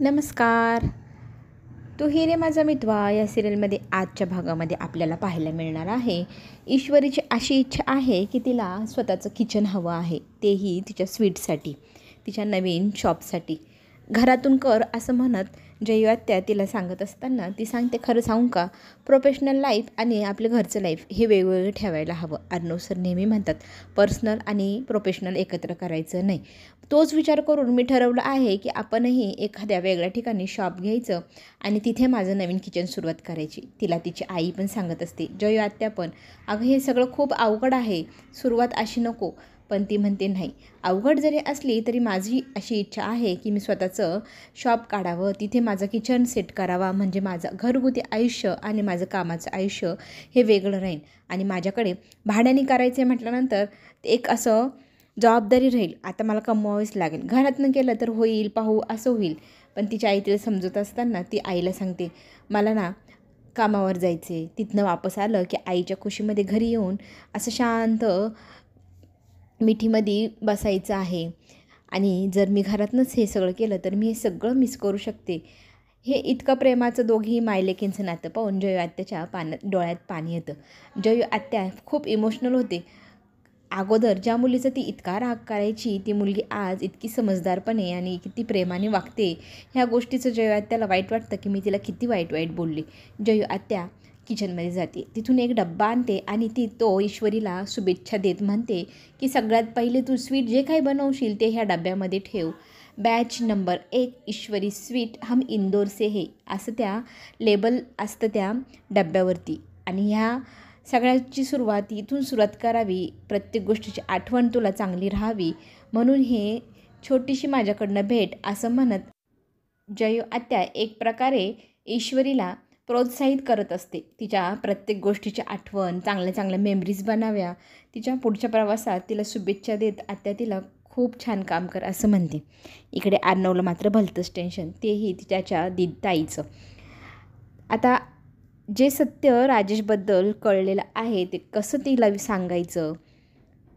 नमस्कार. तू ही रे माझा मितवा या सिरियलमध्ये आजच्या भागामध्ये आपल्याला पाहायला मिळणार आहे. ईश्वरीची अशी इच्छा आहे की तिला स्वतःचं किचन हवं आहे, तेही तिच्या स्वीटसाठी, तिच्या नवीन शॉपसाठी. घरातून कर असं म्हणत जयू आत्या तिला सांगत असताना ती सांगते, खरं सांगू का, प्रोफेशनल लाईफ आणि आपलं घरचं लाईफ हे वेगवेगळं ठेवायला हवं. अर्णव सर नेहमी म्हणतात पर्सनल आणि प्रोफेशनल एकत्र करायचं नाही. तोच विचार करून मी ठरवलं आहे की आपणही एखाद्या वेगळ्या ठिकाणी शॉप घ्यायचं आणि तिथे माझं नवीन किचन सुरुवात करायची. तिला तिची आई पण सांगत असते, जयू आत्या पण, अगं हे सगळं खूप अवघड आहे, सुरुवात अशी नको. पण ती म्हणते, नाही, अवघड जरी असली तरी माझी अशी इच्छा आहे की मी स्वतःचं शॉप काढावं, तिथे माझं किचन सेट करावा, म्हणजे माझं घरगुती आयुष्य आणि माझं कामाचं आयुष्य हे वेगळं राहील. आणि माझ्याकडे भाड्याने करायचं आहे म्हटल्यानंतर एक असं जबाबदारी राहील. आता मला कमवावीच लागेल, घरातनं केलं तर होईल, पाहू असं होईल. पण तिच्या आई तिला समजत असताना ती आईला सांगते, मला ना कामावर जायचे, तिथनं वापस आलं की आईच्या खुशीमध्ये घरी येऊन असं शांत मिठीमध्ये बसायचं आहे. आणि जर मी घरातनंच हे सगळं केलं तर मी हे सगळं मिस करू शकते. हे इतकं प्रेमाचं दोघी मायलेकींचं नातं पाहून जयू आत्याच्या डोळ्यात पाणी येतं. जयू आत्या खूप इमोशनल होते. अगोदर ज्या मुलीचं ती इतका राग करायची, ती मुलगी आज इतकी समजदारपणे आणि किती प्रेमाने वागते. ह्या गोष्टीचं जयू आत्याला वाईट वाटतं की मी तिला किती वाईट वाईट बोलली. जयू आत्या किचनमध्ये जाते, तिथून एक डब्बा आणते आणि तो ईश्वरीला शुभेच्छा देत म्हणते की सगळ्यात पहिले तू स्वीट जे काही बनवशील ते ह्या डब्यामध्ये ठेव. बॅच नंबर 1 ईश्वरी स्वीट हम इंदोर से है असं त्या लेबल असतं त्या डब्यावरती. आणि ह्या सगळ्याची सुरुवात इथून सुरुवात करावी. प्रत्येक गोष्टीची आठवण तुला चांगली राहावी म्हणून हे छोटीशी माझ्याकडनं भेट असं म्हणत जयू आत्या एक प्रकारे ईश्वरीला प्रोत्साहित करत असते. तिच्या प्रत्येक गोष्टीची आठवण, चांगल्या चांगल्या मेमरीज बनाव्या. तिच्या पुढच्या प्रवासात तिला शुभेच्छा देत आत्या तिला खूप छान काम कर असं म्हणते. इकडे अर्णवला मात्र भलतंच टेन्शन, तेही त्याच्या ताईचं. आता जे सत्य राजेशबद्दल कळलेलं आहे ते कसं तिला सांगायचं?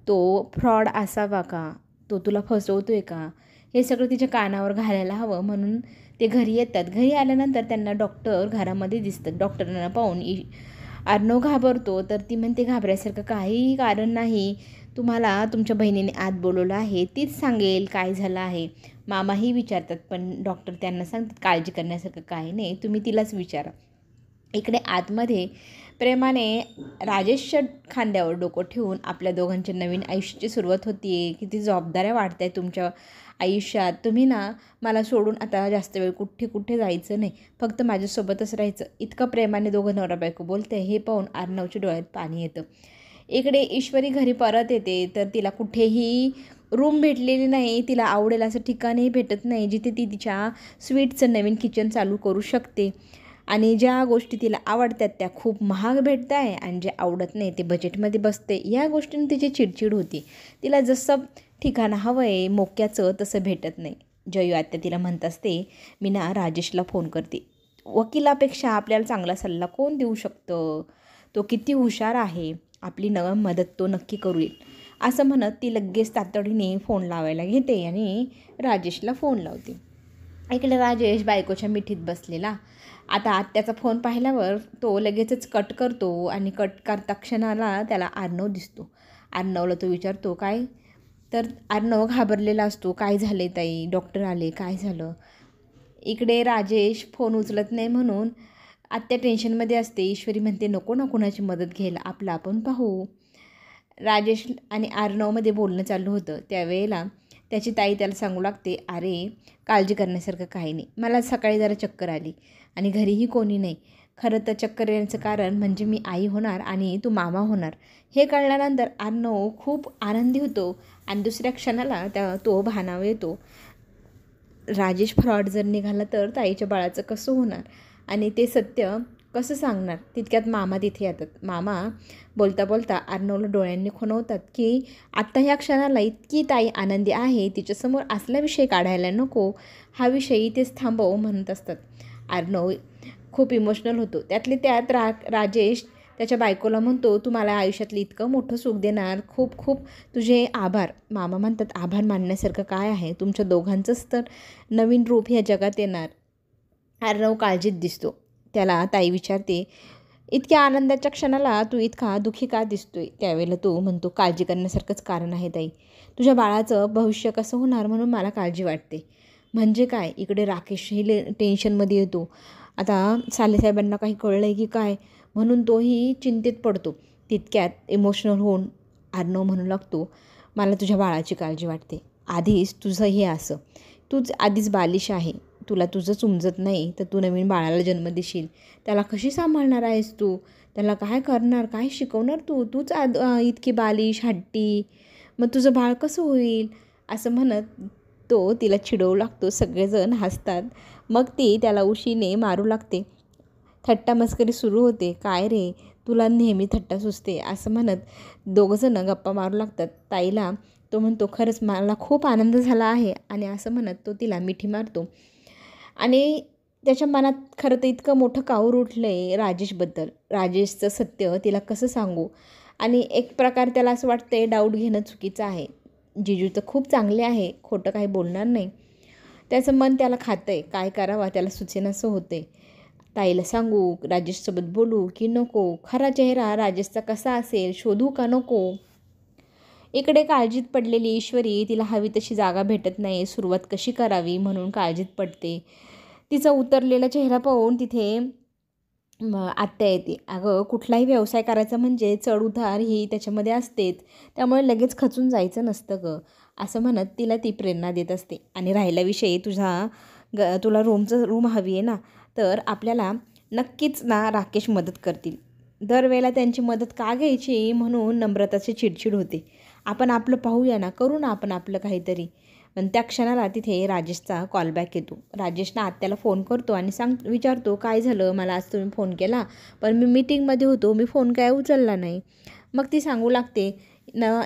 तो फ्रॉड असावा का? तो तुला फसवतो आहे का? हे सगळं तिच्या कानावर घालायला हवं म्हणून ते घरी येतात. घरी आल्यानंतर त्यांना डॉक्टर घरामध्ये दिसतात. डॉक्टरांना पाहून अर्णव घाबरतो. तर ती म्हणते, घाबरायसारखं काहीही कारण नाही, तुम्हाला तुमच्या बहिणीने आत बोलवलं आहे, तीच सांगेल काय झालं आहे. मामाही विचारतात पण डॉक्टर त्यांना सांगतात, काळजी करण्यासारखं काही नाही, तुम्ही तिलाच विचारा. इकडे आतमध्ये प्रेमाने राजेशच्या खांद्यावर डोकं ठेवून आपल्या दोघांच्या नवीन आयुष्याची सुरुवात होती आहे. किती जबाबदाऱ्या वाढत आहेत तुमच्या आयुष्यात. तुम्ही ना मला सोडून आता जास्त वेळ कुठे जायचं नाही, फक्त माझ्यासोबतच राहायचं, इतकं प्रेमाने दोघं नवरा बायको बोलते. हे पाहून अर्णवच्या डोळ्यात पाणी येतं. इकडे ईश्वरी घरी परत येते तर तिला कुठेही रूम भेटलेली नाही. तिला आवडेल असं ठिकाणही भेटत नाही जिथे ती तिच्या स्वीटचं नवीन किचन चालू करू शकते. आणि ज्या गोष्टी तिला आवडतात त्या खूप महाग भेटत आहे आणि जे आवडत नाही ते बजेटमध्ये बसते. या गोष्टीने तिची चिडचिड होती. तिला जसं ठिकाण हवं आहे मोक्याचं तसं भेटत नाही. जयू आत्या तिला म्हणत असते, मी ना राजेशला फोन करते, वकिलापेक्षा आपल्याला चांगला सल्ला कोण देऊ शकतं, तो किती हुशार आहे, आपली मदत तो नक्की करू येईल. असं म्हणत ती लगेच तातडीने फोन लावायला घेते आणि राजेशला फोन लावते. इकडे राजेश बायकोच्या मिठीत बसलेला. आता आत्याचा फोन पाहिल्यावर तो लगेचच कट करतो आणि कट करता क्षणाला त्याला अर्णव दिसतो. अर्णवला तो विचारतो, काय? तर अर्णव घाबरलेला असतो, काय झाले ताई, डॉक्टर आले, काय झालं? इकडे राजेश फोन उचलत नाही म्हणून आत्या टेन्शनमध्ये असते. ईश्वरी म्हणते, नको ना कुणाची मदत घ्यायला, आपलं आपण पाहू. राजेश आणि अर्णवमध्ये बोलणं चालू होतं त्यावेळेला त्याची ताई त्याला सांगू लागते, अरे काळजी करण्यासारखं काही नाही, मला सकाळी जरा चक्कर आली आणि घरीही कोणी नाही. खरं तर चक्कर येण्याचं कारण म्हणजे मी आई होणार आणि तू मामा होणार. हे कळल्यानंतर अर्णव खूप आनंदी होतो आणि दुसऱ्या क्षणाला तो भानावर येतो. राजेश फ्रॉड जर निघाला तर ताईच्या बाळाचं कसं होणार आणि ते सत्य कसं सांगणार? तितक्यात मामा तिथे येतात. मामा बोलता बोलता अर्णवला डोळ्यांनी खुणवतात की आत्ता ह्या क्षणाला इतकी ताई आनंदी आहे, तिच्यासमोर असला विषय काढायला नको, हा विषय इथेच थांबव म्हणत असतात. अर्णव खूप इमोशनल होतो. त्यातले त्यात राजेश त्याच्या बायकोला म्हणतो, तू मला आयुष्यातलं इतकं मोठं सुख देणार, खूप खूप तुझे आभार. मामा म्हणतात, आभार मानण्यासारखं काय आहे, तुमच्या दोघांचंच तर नवीन रूप ह्या जगात येणार. अर्णव काळजीत दिसतो. त्याला ताई विचारते, इतक्या आनंदाच्या क्षणाला तू इतका दुःखी का दिसतोय? त्यावेळेला तो म्हणतो, काळजी करण्यासारखंच कारण आहे ताई. तुझ्या बाळाचं भविष्य कसं होणार म्हणून मला काळजी वाटते. म्हणजे काय? इकडे राकेशही टेन्शनमध्ये येतो. आता सालेसाहेबांना काही कळलं आहे की काय, म्हणून तोही चिंतेत पडतो. तितक्यात इमोशनल होऊन अर्णव म्हणू लागतो, मला तुझ्या बाळाची काळजी वाटते. आधीच तुझं हे असं, तूच आधीच बालिश आहे, तुला तुझंच उमजत नाही तर तू नवीन बाळाला जन्म देशील, त्याला कशी सांभाळणार आहेस तू? त्याला काय करणार, काय शिकवणार तूच इतकी बालिश हट्टी, मग तुझं बाळ कसं होईल? असं म्हणत तो तिला चिडवू लागतो. सगळेजण हसतात. मग ती त्याला उशीने मारू लागते. थट्टा मस्करी सुरू होते. काय रे, तुला नेहमी थट्टा सुचते, असं म्हणत दोघंजणं गप्पा मारू लागतात. ताईला तो म्हणतो, खरंच मला खूप आनंद झाला आहे, आणि असं म्हणत तो तिला मिठी मारतो. आणि त्याच्या मनात खरं तर इतकं मोठं काहूर उठलं आहे राजेशबद्दल. राजेशचं सत्य तिला कसं सांगू, आणि एक प्रकार त्याला असं वाटतंय डाऊट घेणं चुकीचं आहे. जिजू तर खूप चांगले आहे, खोटं काही बोलणार नाही. त्याचं मन त्याला खातं आहे, काय करावं त्याला सुचेनासं होते. ताईला सांगू, राजेशसोबत बोलू की नको? खरा चेहरा राजेशचा कसा असेल शोधू का नको? इकडे काळजीत पडलेली ईश्वरी, तिला हवी तशी जागा भेटत नाही, सुरुवात कशी करावी म्हणून काळजीत पडते. तिचा उतरलेला चेहरा पाहून तिथे आत्या येते. अगं, कुठलाही व्यवसाय करायचा म्हणजे चढउतार ही त्याच्यामध्ये असतेच, त्यामुळे लगेच खचून जायचं नसतं गं, असं म्हणत तिला ती प्रेरणा देत असते. आणि राहिला विषय तुला रूम हवी आहे ना, तर आपल्याला नक्कीच ना राकेश मदत करतील. दरवेळेला त्यांची मदत का घ्यायची म्हणून नम्रताची चिडचिड होते. आपण आपलं पाहूया ना, करू ना आपण आपलं काहीतरी. पण त्या क्षणाला तिथे राजेशचा कॉलबॅक येतो. राजेशना आत्याला फोन करतो आणि विचारतो, काय झालं, मला आज तुम्ही फोन केला, पण मी मीटिंगमध्ये होतो, मी फोन काय उचलला नाही. मग ती सांगू लागते,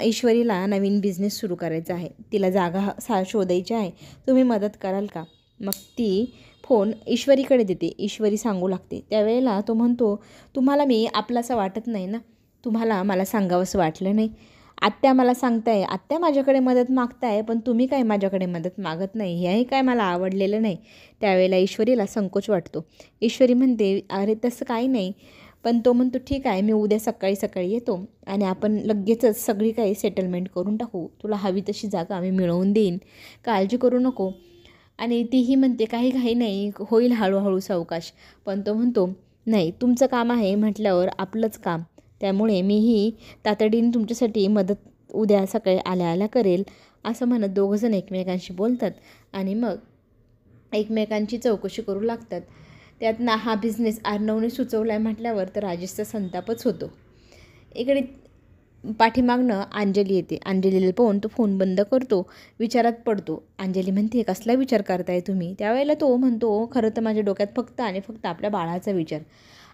ईश्वरीला नवीन बिझनेस सुरू करायचा आहे, तिला जागा शोधायची आहे, तुम्ही मदत कराल का? मग ती फोन ईश्वरीकडे देते. ईश्वरी सांगू लागते. त्यावेळेला तो म्हणतो, तुम्हाला मी आपलासा वाटत नाही ना, तुम्हाला मला सांगावंसं वाटलं नाही. आत्या मला सांगताय, आत्या माझ्याकडे मदत मागताय, पण तुम्ही काय माझ्याकडे मदत मागत नाही, हेही काय मला आवडलेलं नाही. त्यावेळेला ईश्वरीला संकोच वाटतो. ईश्वरी म्हणते, अरे तसं काही नाही. पण तो म्हणतो, ठीक आहे, मी उद्या सकाळी सकाळी येतो आणि आपण लगेचच सगळी काही सेटलमेंट करून टाकू, तुला हवी तशी जागा मी मिळवून देईन, काळजी करू नको. आणि तीही म्हणते, काही नाही, होईल हळूहळू सावकाश. पण तो म्हणतो, नाही, तुमचं काम आहे म्हटल्यावर आपलंच काम, त्यामुळे मीही तातडीने तुमच्यासाठी मदत उद्या सकाळी आल्या करेल, असं म्हणत दोघंजण एकमेकांशी बोलतात आणि मग एकमेकांची चौकशी करू लागतात. त्यात हा बिझनेस अर्णवने सुचवला आहे म्हटल्यावर तर राजेशचा संतापच होतो. इकडे पाठीमागनं अंजली येते. अंजलीला पाहून तो फोन बंद करतो, विचारात पडतो. अंजली म्हणते, कसला विचार करताय तुम्ही? त्यावेळेला तो म्हणतो, खरं तर माझ्या डोक्यात फक्त आणि फक्त आपल्या बाळाचा विचार,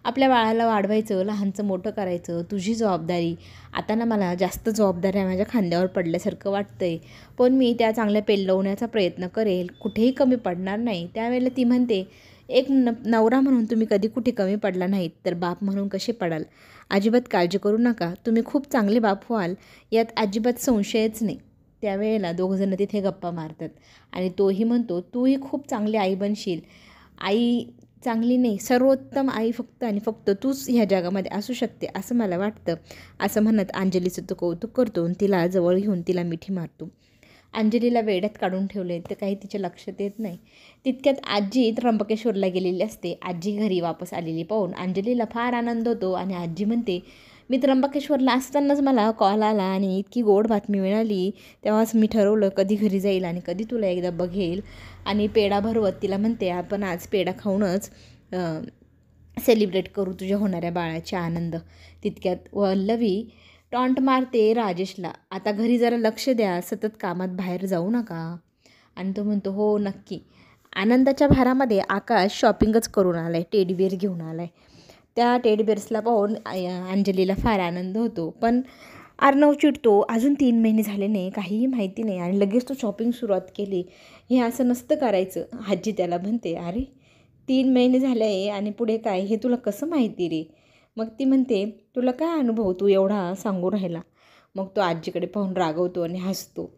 आपल्या बाळाला वाढवायचं, लहानचं मोठं करायचं, तुझी जबाबदारी. आता ना मला जास्त जबाबदाऱ्या माझ्या खांद्यावर पडल्यासारखं वाटतंय, पण मी त्या चांगल्या पेलवण्याचा प्रयत्न करेल, कुठेही कमी पडणार नाही. त्यावेळेला ती म्हणते, एक नवरा म्हणून तुम्ही कधी कुठे कमी पडला नाहीत, तर बाप म्हणून कसे पडाल? अजिबात काळजी करू नका, तुम्ही खूप चांगले बाप व्हाल, यात अजिबात संशयच नाही. त्यावेळेला दोघंजणं तिथे गप्पा मारतात आणि तोही म्हणतो, तूही खूप चांगली आई बनशील. आई चांगली नाही, सर्वोत्तम आई फक्त आणि फक्त तूच ह्या जगामध्ये असू शकते, असं मला वाटतं, असं म्हणत अंजलीचं तो कौतुक करतो आणि तिला जवळ घेऊन तिला मिठी मारतो. अंजलीला वेड्यात काढून ठेवले तर काही तिच्या लक्षात येत नाही. तितक्यात आजी त्र्यंबकेश्वरला गेलेली असते. आजी घरी वापस आलेली पाहून अंजलीला फार आनंद होतो आणि आजी म्हणते, मी त्र्यंबकेश्वरला असतानाच मला कॉल आला आणि इतकी गोड बातमी मिळाली, तेव्हाच मी ठरवलं कधी घरी जाईल आणि कधी तुला एकदा बघेल. आणि पेढा भरवत तिला म्हणते, आपण आज पेढा खाऊनच सेलिब्रेट करू तुझ्या होणाऱ्या बाळाचा आनंद. तितक्यात वल्लवी टॉन्ट मारते राजेशला, आता घरी जरा लक्ष द्या, सतत कामात बाहेर जाऊ नका. आणि तो म्हणतो, हो नक्की. आनंदाच्या भारामध्ये आकाश शॉपिंगच करून आला आहे, टेडीबिअर घेऊन आला आहे. त्या टेडीबिअर्सला पाहून अंजलीला फार आनंद होतो. पण अर्णव चिडतो, अजून 3 महिने झाले नाही, काहीही माहिती नाही आणि लगेच तो शॉपिंग सुरुवात केली, हे असं नसतं करायचं. आजी त्याला म्हणते, अरे 3 महिने झाले आहे आणि पुढे काय, हे तुला कसं माहिती रे? मग ती म्हणते, तुला काय अनुभव, तू एवढा सांगू राहिला. मग तो आजीकडे पाहून रागवतो आणि हसतो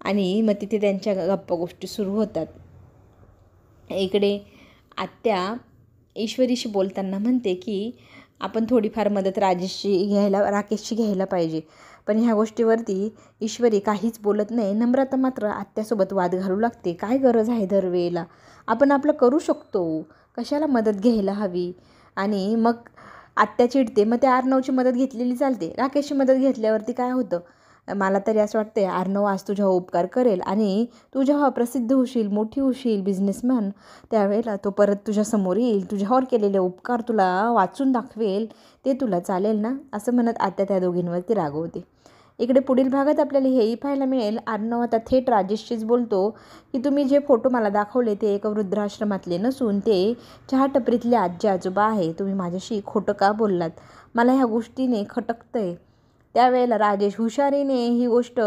आणि मग तिथे त्यांच्या गप्पा गोष्टी सुरू होतात. इकडे आत्या ईश्वरीशी बोलताना म्हणते की आपण थोडीफार मदत राकेशची घ्यायला पाहिजे. पण ह्या गोष्टीवरती ईश्वरी काहीच बोलत नाही. नम्रता मात्र आत्यासोबत वाद घालू लागते. काय गरज आहे दरवेळेला, आपण आपलं करू शकतो, कशाला मदत घ्यायला हवी. आणि मग आत्या चिडते. मग त्या अर्णवची मदत घेतलेली चालते. राकेशची मदत घेतल्यावरती काय होतं, मला तरी असं वाटतं अर्णव आज तुझ्यावर उपकार करेल आणि तू जेव्हा प्रसिद्ध होशील, मोठी होशील, बिझनेसमॅन, त्यावेळेला तो परत तुझ्यासमोर येईल, तुझ्यावर केलेले उपकार तुला वाचून दाखवेल. ते तुला चालेल ना, असं म्हणत आत्या त्या दोघींवरती रागवते. इकडे पुढील भागात आपल्याला हेही पाहायला मिळेल, अर्णव आता थेट राजेशशीच बोलतो की तुम्ही जे फोटो मला दाखवले ते एक वृद्धाश्रमातले नसून ते चहा टपरीतले आजी आजोबा आहे. तुम्ही माझ्याशी खोटं का बोललात, मला ह्या गोष्टीने खटकतंय. त्यावेळेला राजेश हुशारीने ही गोष्ट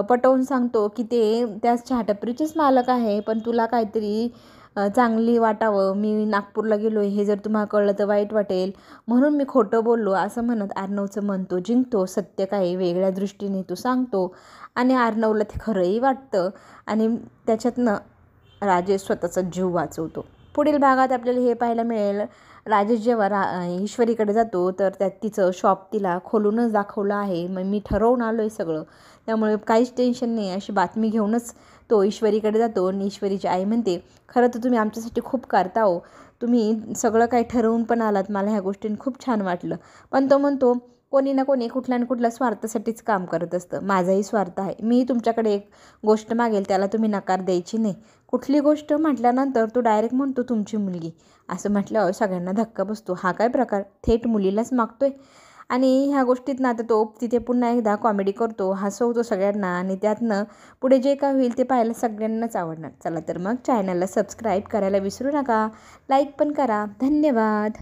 पटवून सांगतो की ते त्याच चहा टपरीचेच मालक आहे, पण तुला काहीतरी चांगली वाटावं, मी नागपूरला गेलो आहे हे जर तुम्हाला कळलं तर वाईट वाटेल, म्हणून मी खोटं बोललो, असं म्हणत अर्णवचं मन तो जिंकतो. सत्य काही वेगळ्या दृष्टीने तो सांगतो आणि अर्णवला ते खरंही वाटतं आणि त्याच्यातनं राजेश स्वतःचा जीव वाचवतो. पुढील भागात आपल्याला हे पाहायला मिळेल, राजेश जेव्हा ईश्वरीकडे जातो तर त्यात तिचं शॉप तिला खोलूनच दाखवलं आहे. मग मी ठरवून आलो आहे सगळं, त्यामुळे काहीच टेन्शन नाही, अशी बातमी घेऊनच तो ईश्वरीकडे जातो. आणि ईश्वरीची आई म्हणते, खरं तर तुम्ही आमच्यासाठी खूप करता हो, तुम्ही सगळं काही ठरवून पण आलात, मला ह्या गोष्टींनी खूप छान वाटलं. पण तो म्हणतो, कोणी ना कोणी कुठल्या ना कुठल्या स्वार्थासाठीच काम करत असतं, माझाही स्वार्थ आहे. मी तुमच्याकडे एक गोष्ट मागेल, त्याला तुम्ही नकार द्यायची नाही. कुठली गोष्ट म्हटल्यानंतर तो डायरेक्ट म्हणतो तुमची मुलगी. असं म्हटल्यावर सगळ्यांना धक्का बसतो. हा काय प्रकार, थेट मुलीलाच मागतोय. आणि ह्या गोष्टीत ना आता तो तिथे पुन्हा एकदा कॉमेडी करतो, हसवतो सगळ्यांना आणि त्यातनं पुढे जे काय होईल ते पाहायला सगळ्यांनाच आवडणार. चला तर मग चॅनलला सबस्क्राईब करायला विसरू नका, लाईक पण करा. धन्यवाद.